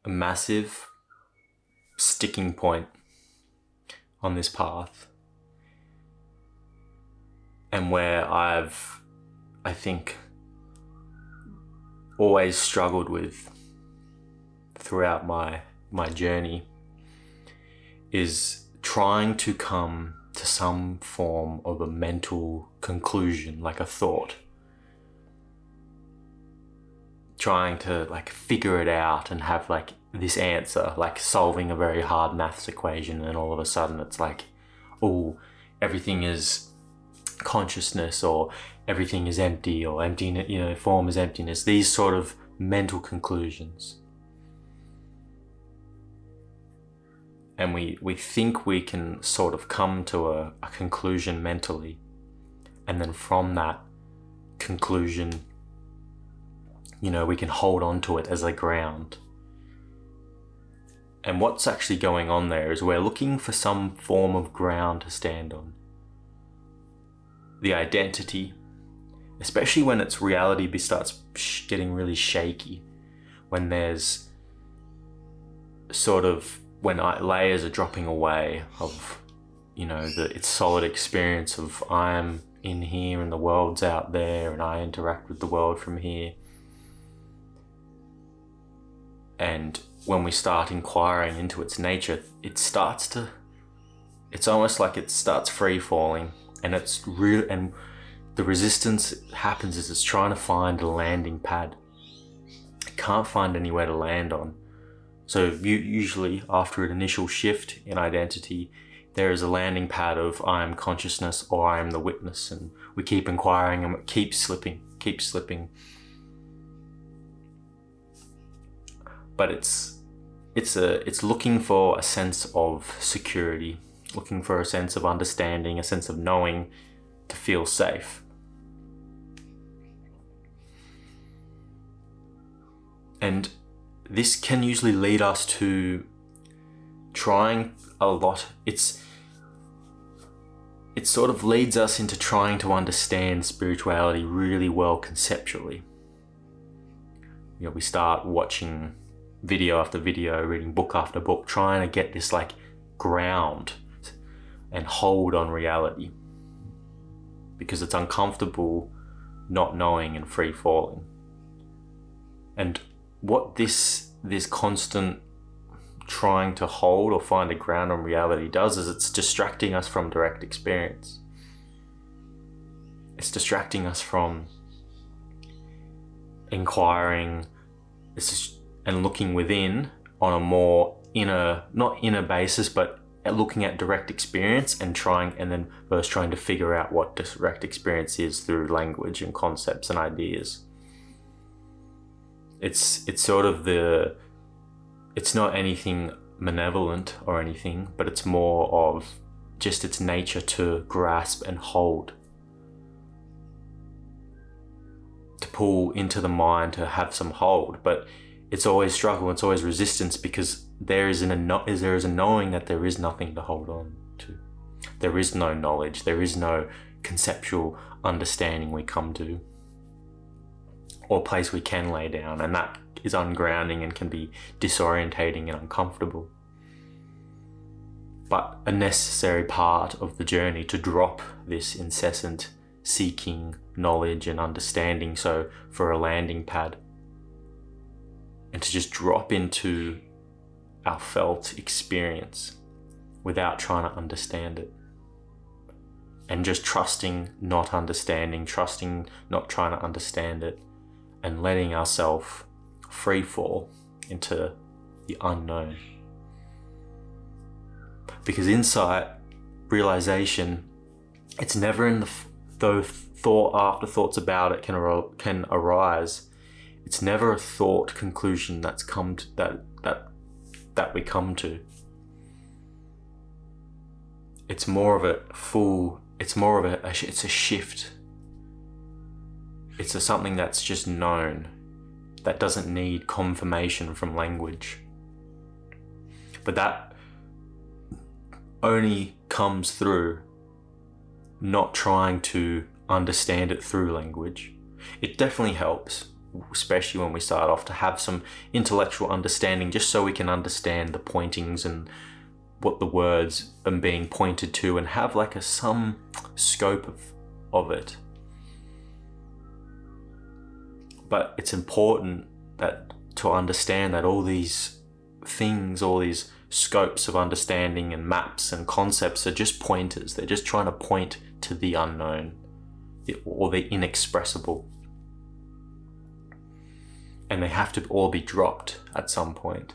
a massive sticking point on this path, and where I think, always struggled with throughout my journey, is trying to come to some form of a mental conclusion, like a thought. Trying to like figure it out and have like this answer, like solving a very hard maths equation, and all of a sudden it's like, oh, everything is consciousness, or everything is empty, or empty, form is emptiness. These sort of mental conclusions. And we think we can sort of come to a conclusion mentally, and then from that conclusion, we can hold on to it as a ground. And what's actually going on there is we're looking for some form of ground to stand on. The identity, especially when its reality starts getting really shaky, when there's sort of, when layers are dropping away of, its solid experience of I'm in here and the world's out there and I interact with the world from here. And when we start inquiring into its nature, it's almost like it starts free falling, and it's real. And the resistance happens is it's trying to find a landing pad. It can't find anywhere to land on. So usually after an initial shift in identity, there is a landing pad of I am consciousness, or I am the witness, and we keep inquiring and it keeps slipping. But it's looking for a sense of security, looking for a sense of understanding, a sense of knowing, to feel safe. And this can usually lead us to trying a lot. It sort of leads us into trying to understand spirituality really well conceptually. We start watching video after video, reading book after book, trying to get this like ground and hold on reality, because it's uncomfortable not knowing and free falling. And what this constant trying to hold or find a ground on reality does is it's distracting us from direct experience. It's distracting us from inquiring and looking within on a more not inner basis, but looking at direct experience and then first trying to figure out what direct experience is through language and concepts and ideas. It's sort of it's not anything malevolent or anything, but it's more of just its nature to grasp and hold, to pull into the mind to have some hold. But it's always struggle, it's always resistance, because there is a knowing that there is nothing to hold on to. There is no knowledge, there is no conceptual understanding we come to, or place we can lay down, and that is ungrounding and can be disorientating and uncomfortable. But a necessary part of the journey to drop this incessant seeking knowledge and understanding, so for a landing pad, and to just drop into our felt experience without trying to understand it, and just trusting not understanding, trusting not trying to understand it, and letting ourselves free fall into the unknown. Because insight, realization, it's never in though afterthoughts about it can arise. It's never a thought conclusion that's come to that we come to. It's more of it's a shift. It's something that's just known, that doesn't need confirmation from language. But that only comes through not trying to understand it through language. It definitely helps. especially when we start off, to have some intellectual understanding, just so we can understand the pointings and what the words are being pointed to, and have like some scope of it. But it's important that to understand that all these things, all these scopes of understanding and maps and concepts are just pointers. They're just trying to point to the unknown or the inexpressible. And they have to all be dropped at some point.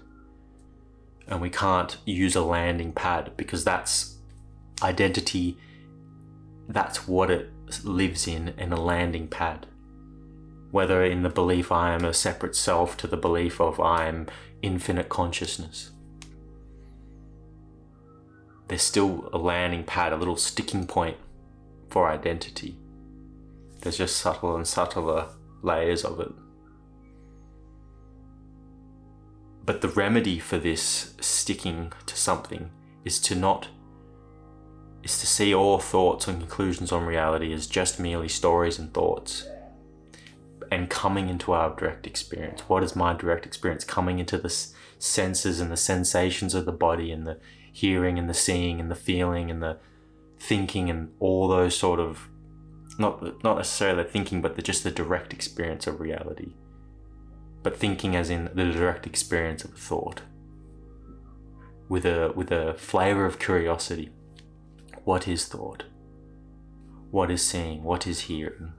And we can't use a landing pad, because that's identity. That's what it lives in a landing pad. Whether in the belief I am a separate self, to the belief of I am infinite consciousness. There's still a landing pad, a little sticking point for identity. There's just subtle and subtler layers of it. But the remedy for this sticking to something is to see all thoughts and conclusions on reality as just merely stories and thoughts, and coming into our direct experience. What is my direct experience? Coming into the senses and the sensations of the body, and the hearing and the seeing and the feeling and the thinking, and all those sort of, not necessarily thinking, but just the direct experience of reality. But thinking as in the direct experience of a thought, with a flavor of curiosity. What is thought? What is seeing? What is hearing?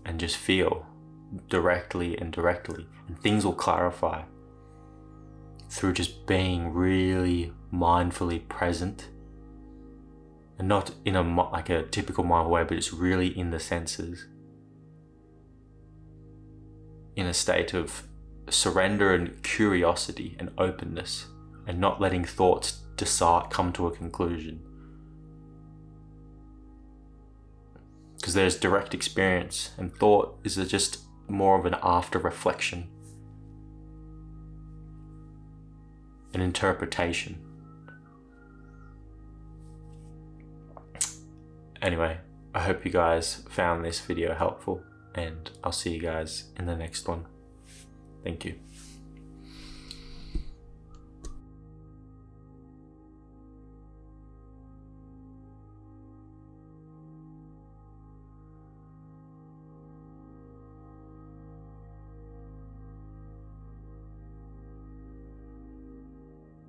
And just feel directly and directly, and things will clarify through just being really mindfully present. And not in like a typical mindful way, but it's really in the senses, in a state of surrender and curiosity and openness, and not letting thoughts come to a conclusion. Because there's direct experience, and thought is just more of an after reflection, an interpretation. Anyway, I hope you guys found this video helpful, and I'll see you guys in the next one. Thank you.